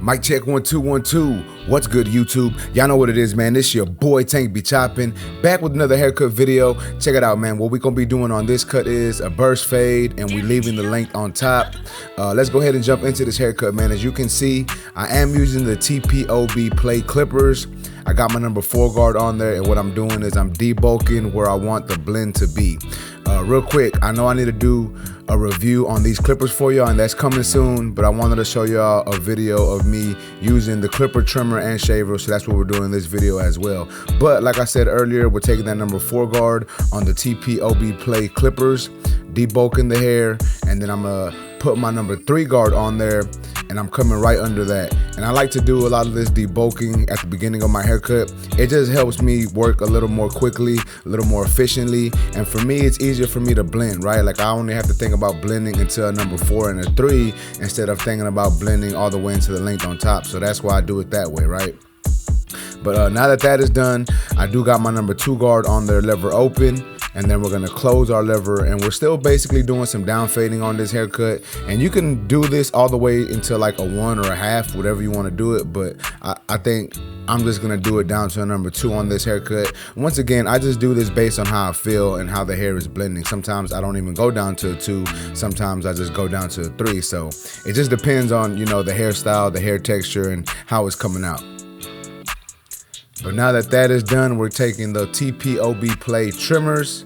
Mic check 1 2 1 2. What's good, YouTube? Y'all know what it is, man. This your boy Tank be chopping, back with another haircut video. Check it out, man. What we gonna be doing on this cut is a burst fade, and we leaving the length on top. Let's go ahead and jump into this haircut, man. As you can see, I am using the Tpob play clippers. I got my number 4 guard on there, and what I'm doing is I'm debulking where I want the blend to be. Real quick, I know I need to do a review on these clippers for y'all, and that's coming soon, but I wanted to show y'all a video of me using the clipper trimmer and shaver, so that's what we're doing in this video as well. But like I said earlier, we're taking that number 4 guard on the Tpob play clippers, debulking the hair, and then I'm gonna put my number 3 guard on there, and I'm coming right under that. And I like to do a lot of this debulking at the beginning of my haircut. It just helps me work a little more quickly, a little more efficiently, and for me it's easier for me to blend, right? Like I only have to think about blending into a number 4 and a 3 instead of thinking about blending all the way into the length on top. So that's why I do it that way, right? But now that that is done, I do got my number 2 guard on there, lever open, and then we're gonna close our lever, and we're still basically doing some down fading on this haircut. And you can do this all the way into like a 1 or a half, whatever you want to do it, but I think I'm just gonna do it down to a number 2 on this haircut. Once again, I just do this based on how I feel and how the hair is blending. Sometimes I don't even go down to a 2, sometimes I just go down to a 3. So it just depends on, you know, the hairstyle, the hair texture, and how it's coming out. But now that that is done, we're taking the Tpob play trimmers.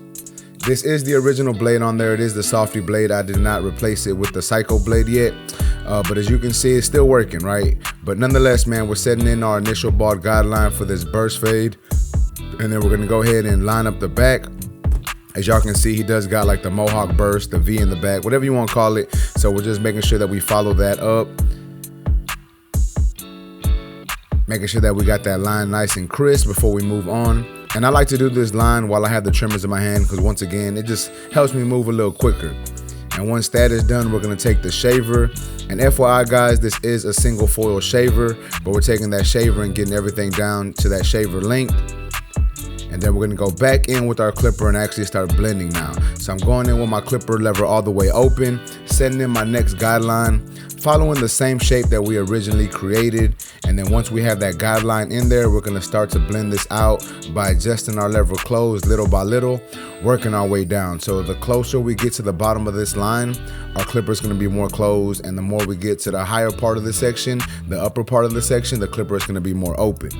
This is the original blade on there. It is the softy blade. I did not replace it with the psycho blade yet. But as you can see, it's still working, right? But nonetheless, man, we're setting in our initial bald guideline for this burst fade. And then we're gonna go ahead and line up the back. As y'all can see, he does got like the mohawk burst, the V in the back, whatever you want to call it. So we're just making sure that we follow that up. Making sure that we got that line nice and crisp before we move on. And I like to do this line while I have the trimmers in my hand, because once again, it just helps me move a little quicker. And once that is done, we're gonna take the shaver. And FYI guys, this is a single foil shaver, but we're taking that shaver and getting everything down to that shaver length. And then we're gonna go back in with our clipper and actually start blending now. So I'm going in with my clipper lever all the way open, setting in my next guideline, following the same shape that we originally created. And then once we have that guideline in there, we're gonna start to blend this out by adjusting our lever closed little by little, working our way down. So the closer we get to the bottom of this line, our clipper is gonna be more closed, and the more we get to the higher part of the section, the upper part of the section, the clipper is gonna be more open.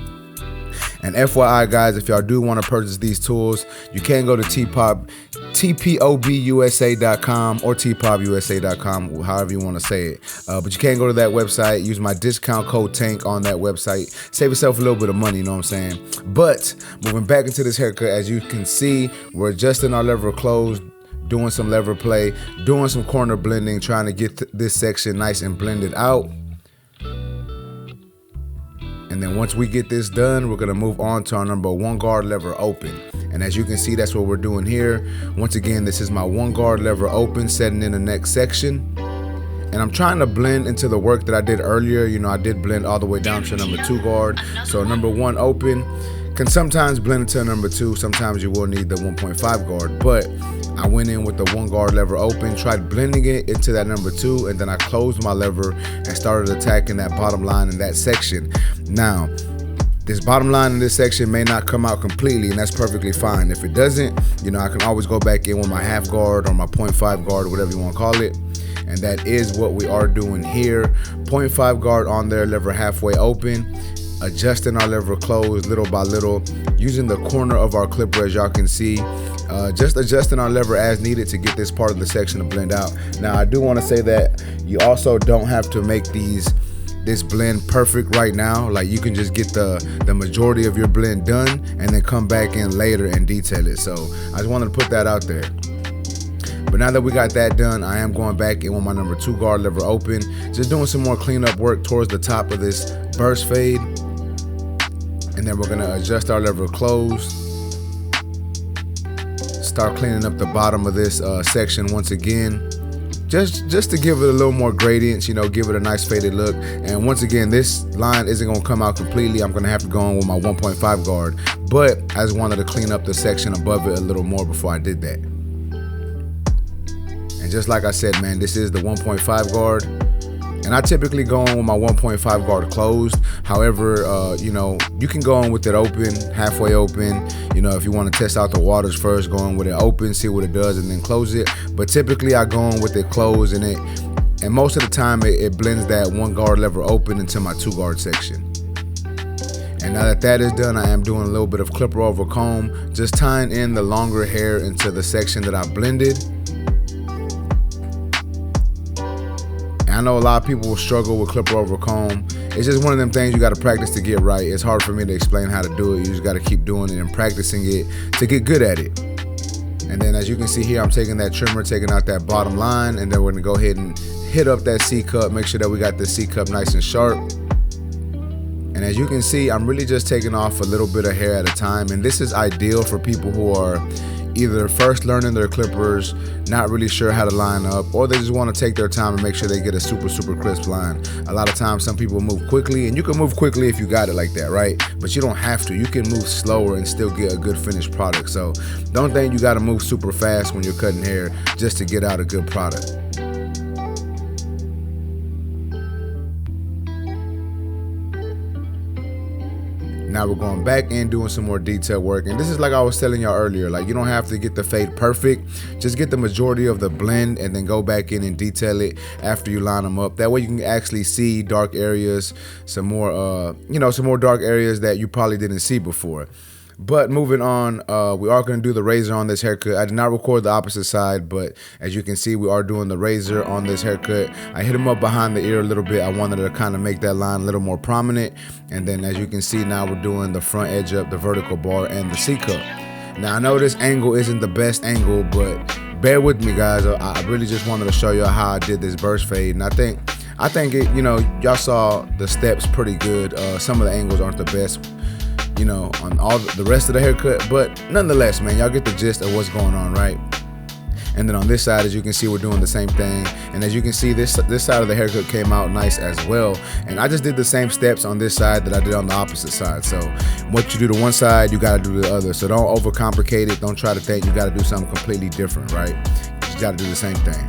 And FYI guys, if y'all do want to purchase these tools, you can go to tpobusa.com or tpobusa.com, however you want to say it. But you can go to that website, use my discount code TANK on that website, save yourself a little bit of money, you know what I'm saying? But moving back into this haircut, as you can see, we're adjusting our lever closed, doing some lever play, doing some corner blending, trying to get this section nice and blended out. And then once we get this done, we're gonna move on to our number 1 guard lever open. And as you can see, that's what we're doing here. Once again, this is my 1 guard lever open, setting in the next section. And I'm trying to blend into the work that I did earlier. You know, I did blend all the way down to number 2 guard. So number 1 open can sometimes blend into number 2. Sometimes you will need the 1.5 guard, but I went in with the 1 guard lever open, tried blending it into that number 2, and then I closed my lever and started attacking that bottom line in that section. Now, this bottom line in this section may not come out completely, and that's perfectly fine. If it doesn't, you know, I can always go back in with my half guard or my 0.5 guard, whatever you want to call it. And that is what we are doing here. 0.5 guard on there, lever halfway open, adjusting our lever closed little by little, using the corner of our clipper, as y'all can see, just adjusting our lever as needed to get this part of the section to blend out. Now I do want to say that you also don't have to make this blend perfect right now. Like you can just get the majority of your blend done and then come back in later and detail it. So I just wanted to put that out there. But now that we got that done, I am going back in with my number 2 guard lever open, just doing some more cleanup work towards the top of this burst fade. And then we're gonna adjust our lever closed, start cleaning up the bottom of this section once again, just to give it a little more gradients, you know, give it a nice faded look. And once again, this line isn't gonna come out completely. I'm gonna have to go in with my 1.5 guard, but I just wanted to clean up the section above it a little more before I did that. And just like I said, man, this is the 1.5 guard. And I typically go on with my 1.5 guard closed. However, you know, you can go on with it open, halfway open. You know, if you want to test out the waters first, go on with it open, see what it does, and then close it. But typically I go on with it closed, and most of the time it blends that 1 guard lever open into my 2 guard section. And now that that is done, I am doing a little bit of clipper over comb, just tying in the longer hair into the section that I blended. And I know a lot of people will struggle with clipper over comb. It's just one of them things you got to practice to get right. It's hard for me to explain how to do it. You just got to keep doing it and practicing it to get good at it. And then as you can see here, I'm taking that trimmer, taking out that bottom line, and then we're gonna go ahead and hit up that C cup, make sure that we got the C cup nice and sharp. And as you can see, I'm really just taking off a little bit of hair at a time. And this is ideal for people who are either first learning their clippers, not really sure how to line up, or they just want to take their time and make sure they get a super crisp line. A lot of times some people move quickly, and you can move quickly if you got it like that, right? But you don't have to. You can move slower and still get a good finished product. So don't think you got to move super fast when you're cutting hair just to get out a good product. Now we're going back in doing some more detail work, and this is like I was telling y'all earlier, like you don't have to get the fade perfect, just get the majority of the blend and then go back in and detail it after you line them up. That way you can actually see dark areas, some more some more dark areas that you probably didn't see before. But moving on, we are going to do the razor on this haircut. I did not record the opposite side, but as you can see, we are doing the razor on this haircut. I hit him up behind the ear a little bit. I wanted to kind of make that line a little more prominent. And then as you can see, now we're doing the front edge up, the vertical bar, and the C cup. Now I know this angle isn't the best angle, but bear with me, guys. I really just wanted to show you how I did this burst fade. And I think it, you know, y'all saw the steps pretty good. Some of the angles aren't the best, you know, on all the rest of the haircut, but nonetheless, man, y'all get the gist of what's going on, right? And then on this side, as you can see, we're doing the same thing. And as you can see, this side of the haircut came out nice as well. And I just did the same steps on this side that I did on the opposite side. So what you do to one side, you gotta do to the other. So don't overcomplicate it. Don't try to think you gotta do something completely different, right? You just gotta do the same thing.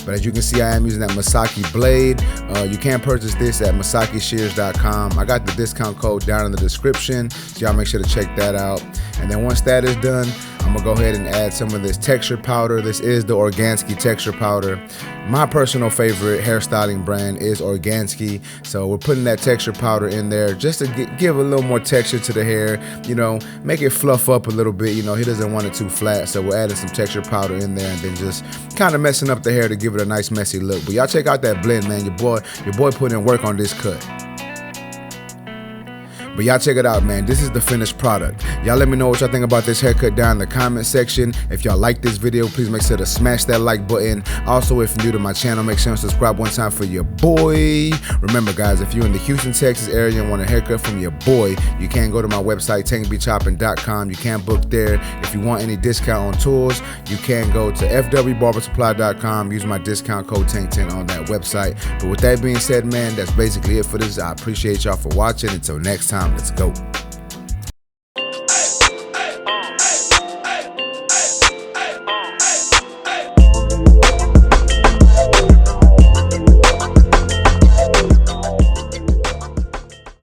But as you can see, I am using that Masaki blade. You can purchase this at masakishears.com. I got the discount code down in the description, so y'all make sure to check that out. And then once that is done, I'm gonna go ahead and add some of this texture powder. This is the Organsky texture powder. My personal favorite hairstyling brand is Organsky. So we're putting that texture powder in there just to give a little more texture to the hair, you know, make it fluff up a little bit. You know, he doesn't want it too flat, so we're adding some texture powder in there and then just kind of messing up the hair to give it a nice messy look. But y'all check out that blend, man. Your boy put in work on this cut. But y'all check it out, man. This is the finished product. Y'all let me know what y'all think about this haircut down in the comment section. If y'all like this video, please make sure to smash that like button. Also, if you're new to my channel, make sure to subscribe one time for your boy. Remember, guys, if you're in the Houston, Texas area and want a haircut from your boy, you can go to my website, tankbechopping.com. You can book there. If you want any discount on tools, you can go to fwbarbersupply.com. Use my discount code TANK10 on that website. But with that being said, man, that's basically it for this. I appreciate y'all for watching. Until next time, let's go.